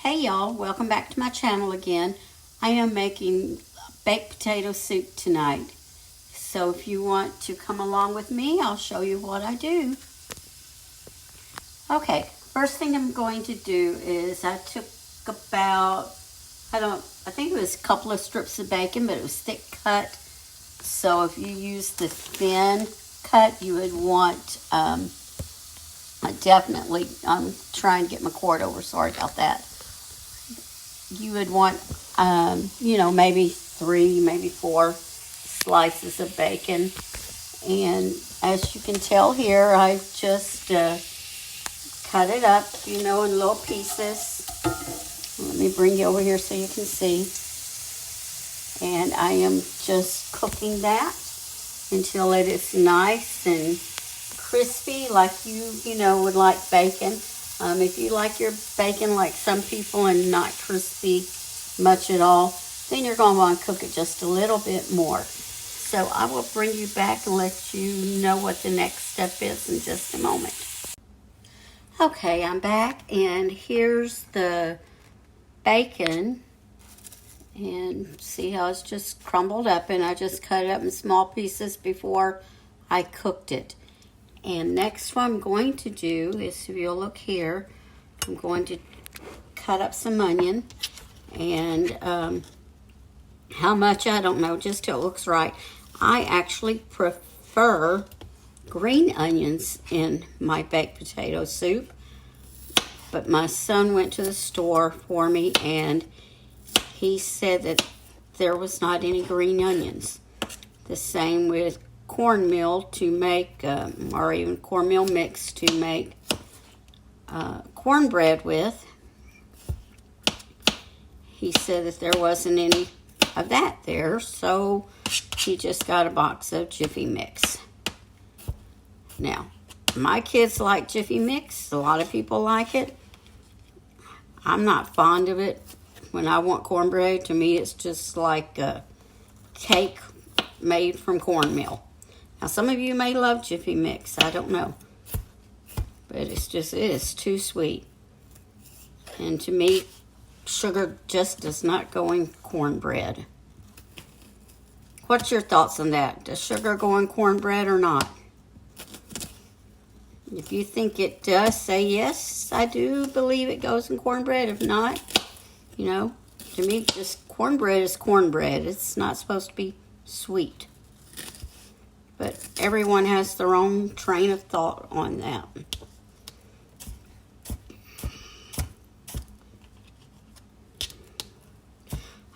Hey y'all, welcome back to my channel again. I am making baked potato soup tonight. So if you want to come along with me, I'll show you what I do. Okay, first thing I'm going to do is I took about, I think it was a couple of strips of bacon, but it was thick cut. So if you use the thin cut, you would want, definitely, I'm trying to get my cord over, sorry about that. You would want, maybe 3, maybe 4 slices of bacon. And as you can tell here, I just cut it up, in little pieces. Let me bring you over here so you can see. And I am just cooking that until it is nice and crispy, like you would like bacon. If you like your bacon like some people and not crispy much at all, then you're going to want to cook it just a little bit more. So I will bring you back and let you know what the next step is in just a moment. Okay, I'm back, and here's the bacon. And see how it's just crumbled up, and I just cut it up in small pieces before I cooked it. And next what I'm going to do is, if you'll look here, I'm going to cut up some onion. And how much, I don't know, just till it looks right. I actually prefer green onions in my baked potato soup. But my son went to the store for me, and he said that there was not any green onions. The same with cornmeal to make, or even cornmeal mix to make cornbread with. He said that there wasn't any of that there, so he just got a box of Jiffy Mix. Now, my kids like Jiffy Mix. A lot of people like it. I'm not fond of it. When I want cornbread, to me it's just like a cake made from cornmeal. Now, some of you may love Jiffy Mix. I don't know. But it is too sweet. And to me, sugar just does not go in cornbread. What's your thoughts on that? Does sugar go in cornbread or not? If you think it does, say yes. I do believe it goes in cornbread. If not, to me, just cornbread is cornbread. It's not supposed to be sweet. But everyone has their own train of thought on that.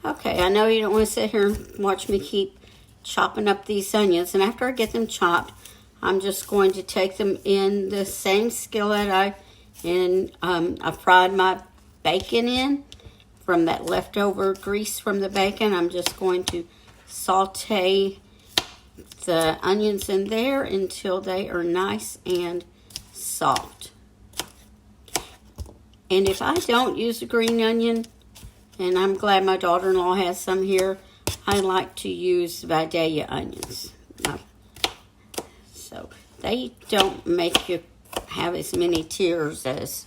Okay, I know you don't want to sit here and watch me keep chopping up these onions. And after I get them chopped, I'm just going to take them in the same skillet I fried my bacon in. From that leftover grease from the bacon, I'm just going to saute the onions in there until they are nice and soft. And if I don't use a green onion, and I'm glad my daughter-in-law has some here, I like to use Vidalia onions. So they don't make you have as many tears as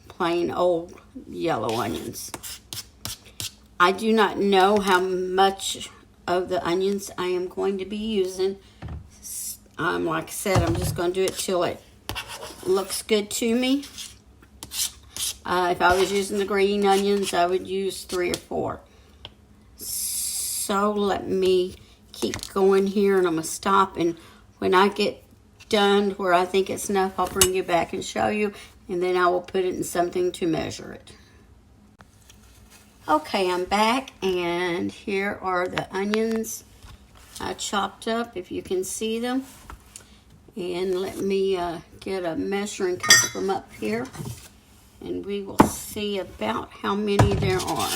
plain old yellow onions. I do not know how much of the onions I am going to be using. Like I said, I'm just going to do it till it looks good to me. If I was using the green onions, I would use 3 or 4. So let me keep going here, and I'm going to stop. And when I get done where I think it's enough, I'll bring you back and show you. And then I will put it in something to measure it. Okay, I'm back, and here are the onions I chopped up, if you can see them. And let me get a measuring cup from up here, and we will see about how many there are.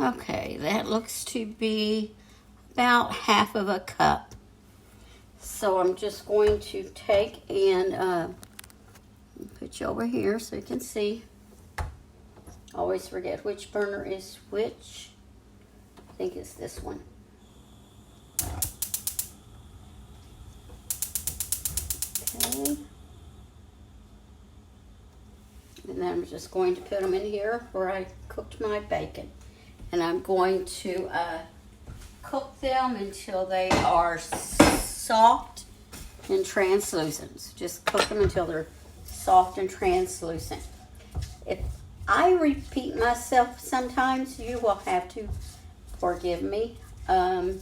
Okay, that looks to be about half of a cup. So I'm just going to take and put you over here so you can see. Always forget which burner is which. I think it's this one. Okay. And then I'm just going to put them in here where I cooked my bacon. And I'm going to cook them until they are soft and translucent. So just cook them until they're soft and translucent. If I repeat myself sometimes, you will have to forgive me. I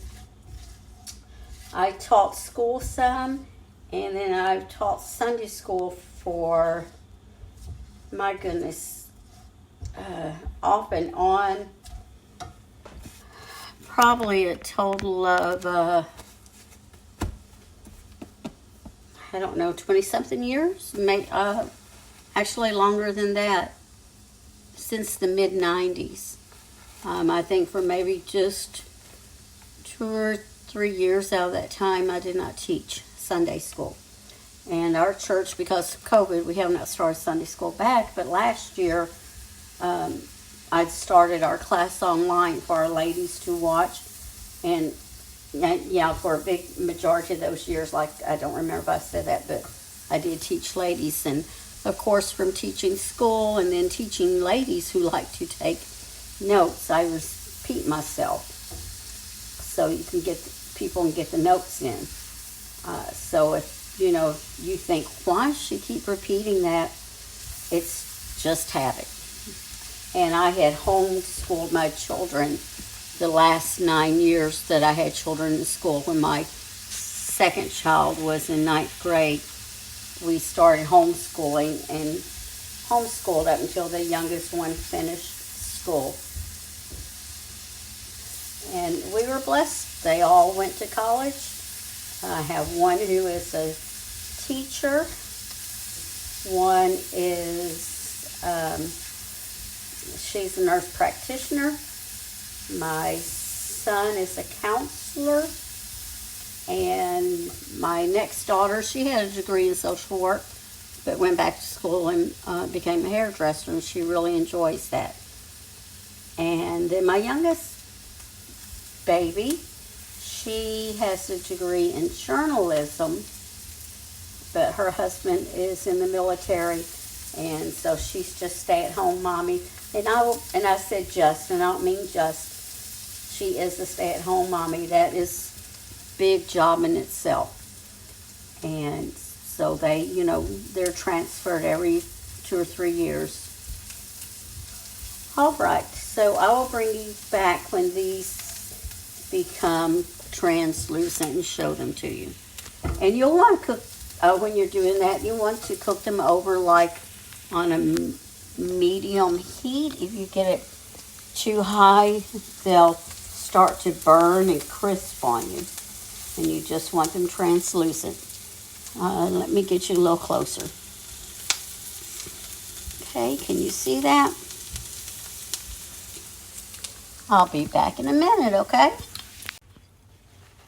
taught school some, and then I've taught Sunday school for, my goodness, off and on, probably a total of, I don't know, 20-something years, actually longer than that, since the mid-90s. I think for maybe just 2 or 3 years out of that time, I did not teach Sunday school. And our church, because of COVID, we have not started Sunday school back, but last year, I started our class online for our ladies to watch. And yeah, for a big majority of those years, like, I don't remember if I said that, but I did teach ladies. And of course, from teaching school and then teaching ladies who like to take notes, I repeat myself so you can people can get the notes in. So if you think, why does she keep repeating that? It's just habit. And I had homeschooled my children the last 9 years that I had children in school. When my second child was in 9th grade, we started homeschooling and homeschooled up until the youngest one finished school. And we were blessed. They all went to college. I have one who is a teacher. One is, she's a nurse practitioner. My son is a counselor. And my next daughter, she had a degree in social work, but went back to school and became a hairdresser, and she really enjoys that. And then my youngest baby, she has a degree in journalism, but her husband is in the military, and so she's just stay-at-home mommy. And I said just, and I don't mean just. She is a stay-at-home mommy. That is big job in itself. And so they're transferred every 2 or 3 years. All right, so I will bring you back when these become translucent and show them to you. And you'll want to cook, when you're doing that, you want to cook them over like on a medium heat. If you get it too high, they'll start to burn and crisp on you. And you just want them translucent. Let me get you a little closer. Okay, can you see that? I'll be back in a minute, okay?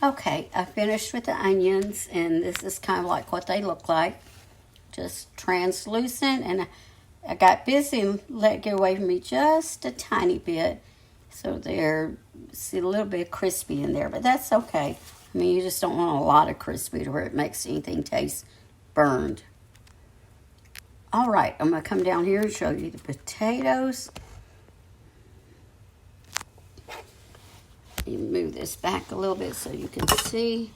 Okay, I finished with the onions, and this is kind of like what they look like. Just translucent, and I got busy and let it get away from me just a tiny bit. So they're, see, a little bit crispy in there, but that's okay. I mean, you just don't want a lot of crispy to where it makes anything taste burned. All right, I'm going to come down here and show you the potatoes. You move this back a little bit so you can see.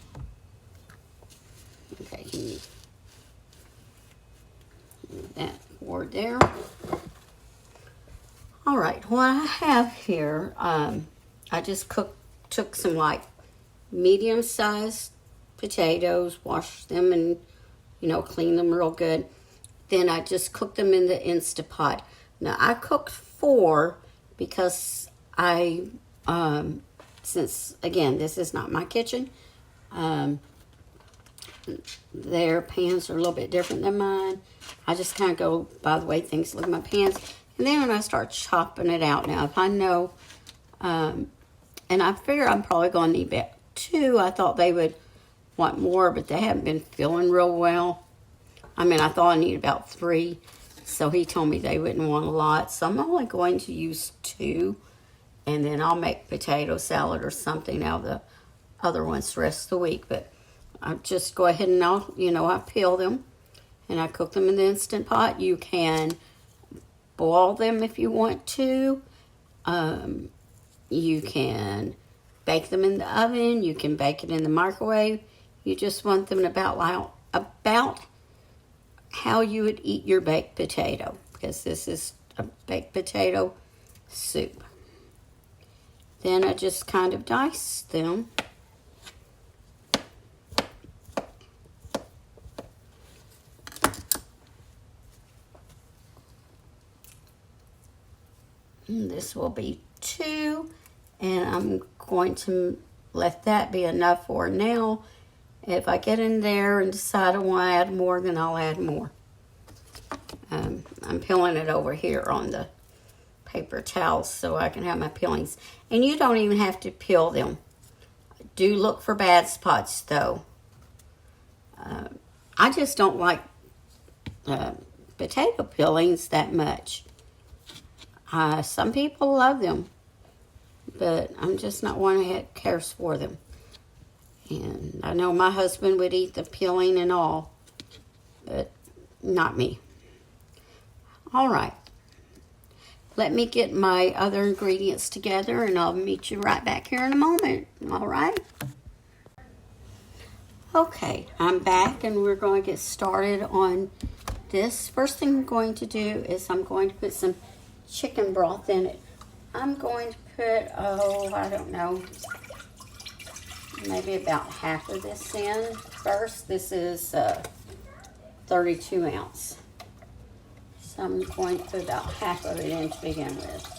Okay, can you move that forward there? All right, what I have here, I just took some like medium-sized potatoes, washed them and, clean them real good. Then I just cooked them in the Instapot. Now, I cooked 4 because since, again, this is not my kitchen, their pans are a little bit different than mine. I just kind of go by the way things look in my pans. And then when I start chopping it out, now, if I know, and I figure I'm probably going to need about 2, I thought they would want more, but they haven't been feeling real well. I mean, I thought I needed about 3, so he told me they wouldn't want a lot. So I'm only going to use 2, and then I'll make potato salad or something out of the other ones the rest of the week. But I just go ahead and I peel them and I cook them in the Instant Pot. You can boil them if you want to. You can bake them in the oven. You can bake it in the microwave. You just want them about how you would eat your baked potato, because this is a baked potato soup. Then I just kind of dice them. And this will be 2, and I'm going to let that be enough for now. If I get in there and decide I want to add more, then I'll add more. I'm peeling it over here on the paper towels so I can have my peelings. And you don't even have to peel them. Do look for bad spots, though. I just don't like potato peelings that much. Some people love them, but I'm just not one that cares for them. And I know my husband would eat the peeling and all, but not me. All right. Let me get my other ingredients together, and I'll meet you right back here in a moment. All right? Okay, I'm back, and we're going to get started on this. First thing I'm going to do is I'm going to put some chicken broth in it. I'm going to put, I don't know, maybe about half of this in first. This is 32 ounce. So I'm going to put about half of it in to begin with.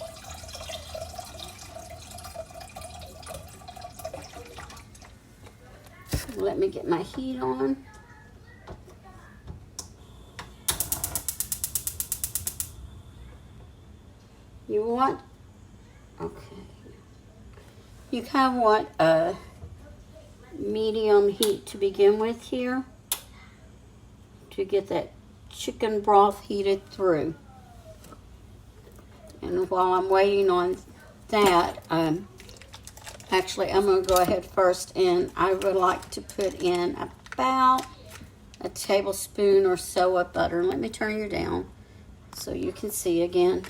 Let me get my heat on. You kind of want a medium heat to begin with here to get that chicken broth heated through. And while I'm waiting on that, actually I'm going to go ahead first, and I would like to put in about a tablespoon or so of butter. Let me turn you down so you can see again.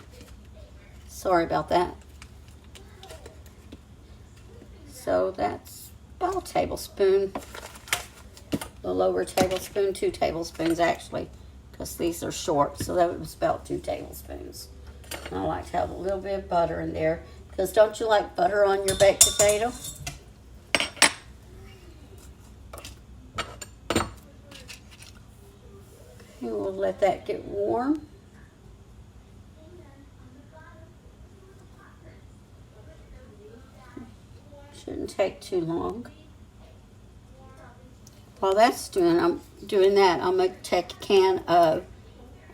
Sorry about that. So that's about a tablespoon, a lower tablespoon, 2 tablespoons actually, because these are short, so that was about 2 tablespoons. And I like to have a little bit of butter in there, because don't you like butter on your baked potato? Okay, we'll let that get warm. Shouldn't take too long. While that's I'm doing that, I'm going to take a can of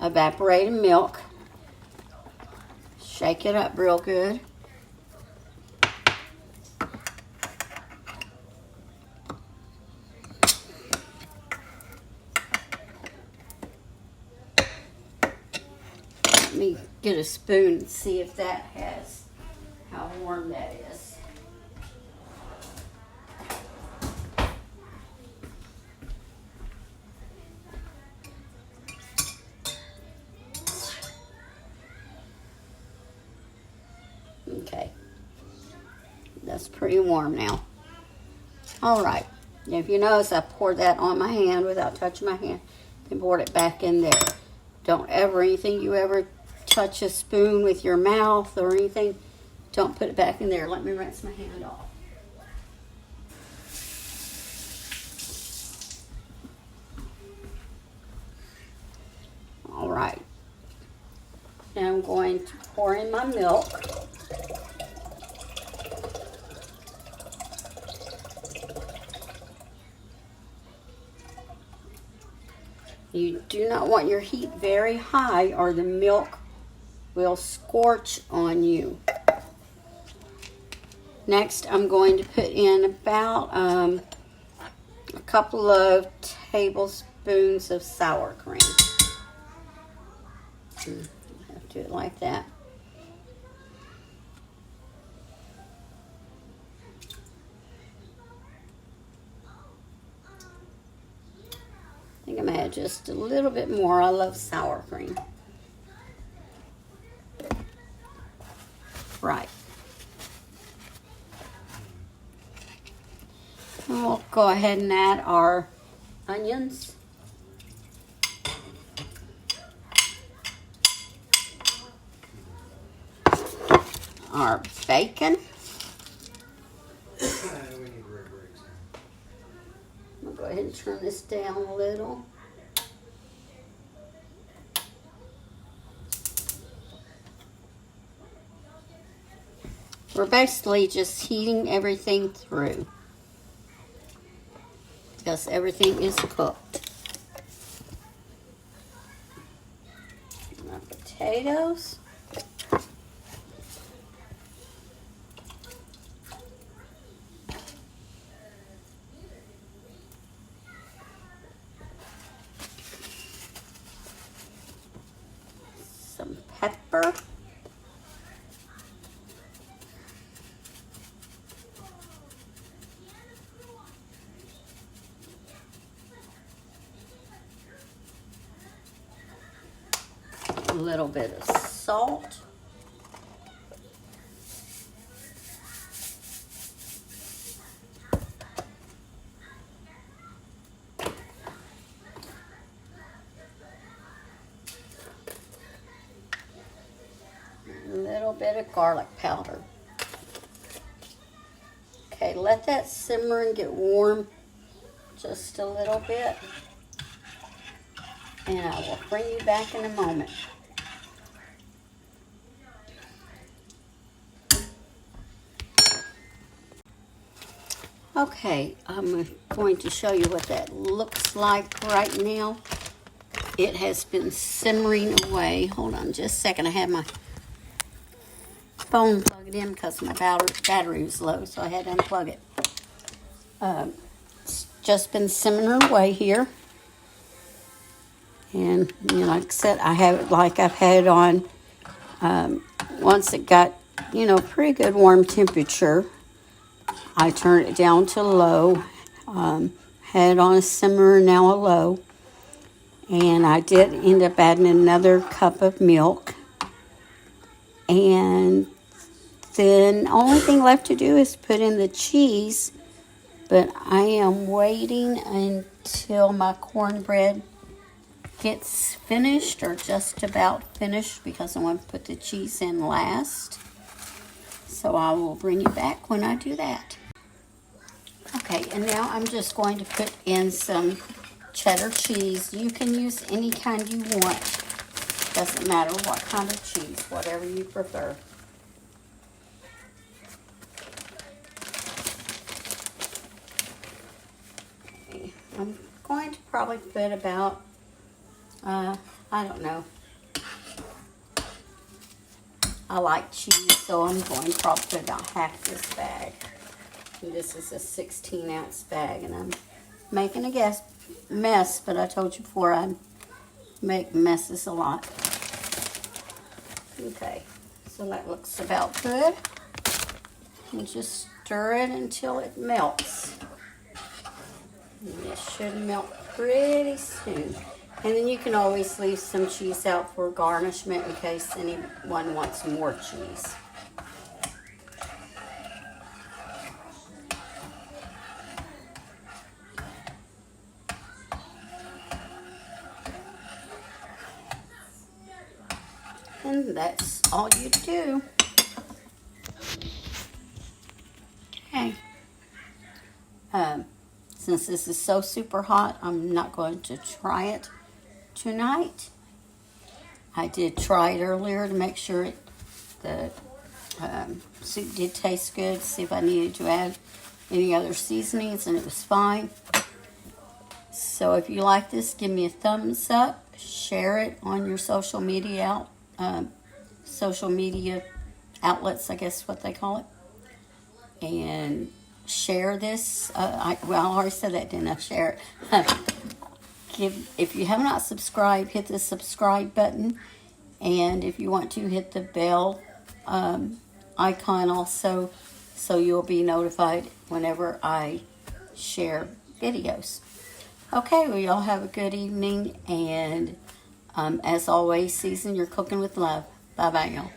evaporated milk. Shake it up real good. Let me get a spoon and see if that has how warm that is. Okay, that's pretty warm now. All right, if you notice, I poured that on my hand without touching my hand, then poured it back in there. Don't ever, anything you ever touch a spoon with your mouth or anything, don't put it back in there. Let me rinse my hand off. All right, now I'm going to pour in my milk. You do not want your heat very high or the milk will scorch on you. Next, I'm going to put in about a couple of tablespoons of sour cream. I have to do it like that. I think I'm gonna add just a little bit more. I love sour cream. Right. And we'll go ahead and add our onions. Our bacon. I'll go ahead and turn this down a little. We're basically just heating everything through because everything is cooked. And our potatoes. Some pepper. A little bit of salt. A little bit of garlic powder. Okay, let that simmer and get warm just a little bit. And I will bring you back in a moment. Okay, I'm going to show you what that looks like right now. It has been simmering away. Hold on just a second. I have my phone plugged in because my battery was low, so I had to unplug it. It's just been simmering away here. And, you know, like I said, I have it like I've had it on. Once it got, you know, pretty good warm temperature, I turned it down to low. Had it on a simmer, now a low. And I did end up adding another cup of milk. And then the only thing left to do is put in the cheese. But I am waiting until my cornbread gets finished or just about finished because I want to put the cheese in last. So I will bring you back when I do that. Okay, and now I'm just going to put in some cheddar cheese. You can use any kind you want. Doesn't matter what kind of cheese, whatever you prefer. Okay, I'm going to probably put about, I don't know. I like cheese, so I'm going to probably put about half this bag. And this is a 16-ounce bag, and I'm making a mess, but I told you before I make messes a lot. Okay, so that looks about good. And just stir it until it melts. And it should melt pretty soon. And then you can always leave some cheese out for garnishment in case anyone wants more cheese. And that's all you do. Okay. Since this is so super hot, I'm not going to try it tonight. I did try it earlier to make sure the soup did taste good, see if I needed to add any other seasonings, and it was fine. So if you like this, give me a thumbs up, share it on your social media outlets, I guess what they call it. And share this. Well, I already said that, didn't I? Share it. If you have not subscribed, hit the subscribe button. And if you want to, hit the bell icon also, so you'll be notified whenever I share videos. Okay, well, y'all have a good evening. And as always, season your cooking with love. Bye-bye, y'all.